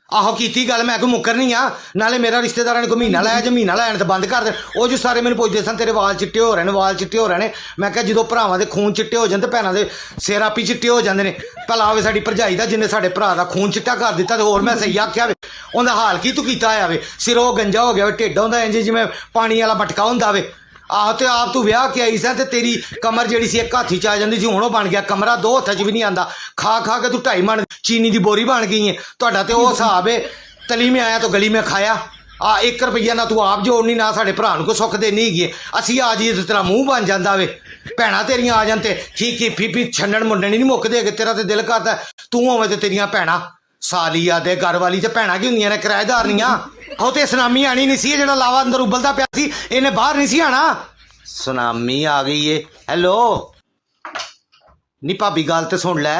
आहो की गल मैं कोई मुकर नहीं हाँ नाले मेरा रिश्तेदार ने कोई महीना लाया जो महीना लैन तो बंद कर दे वो जो सारे मैंने पुछते सन तेरे वाल चिट्टे हो रहे हैं वाल चिट्टे हो रहे हैं मैं क्या जो भरावां दे खून चिट्टे हो जाते भैनों के सिर आपी चिट्टे हो जाते हैं भला आवे साडी भरजाई का जिन्हें साडे भरा का खून चिट्टा कर दिता तो होर मैं सही आख्या वे उनका हाल की तू कीता होया वे सिरों गंजा हो गया ढिड होंदा इंज जिवें पानी वाला मटका होंदा वे आहो तो आप तू विआह के आई सा तेरी कमर जी सी एक हाथी च आ जाती सी हुण बन गया कमरा दो हत्थां च भी नहीं आंदा खा खा के तू 2.5 मन चीनी की बोरी बन गई है तुहाडा ते ओह हिसाब है तली में आया तो गली में खाया 1 रुपया ना तू आप जोड़नी ना साडे भरा को सुख देनी है असी आ जाइए तो तेरा मूँह बन जाता वे भैन तेरिया आ जाते खी फीफी छंडन मुंडन ही नहीं मुकते तेरा तो दिल करता तू होवे तो तेरिया भैन साली आ दे घर वाली तो भैन की होंगे ने किराएदारनियां ਉਹ ਤੇ ਸੁਨਾਮੀ ਆਣੀ ਨਹੀਂ ਸੀ ਜਿਹੜਾ ਲਾਵਾ ਅੰਦਰ ਉਬਲਦਾ ਪਿਆ ਸੀ ਇਹਨੇ ਬਾਹਰ ਨਹੀਂ ਸੀ ਆਣਾ ਸੁਨਾਮੀ ਆ ਗਈ ਏ ਹੈਲੋ ਨੀ ਭਾਬੀ ਗੱਲ ਤੇ ਸੁਣ ਲੈ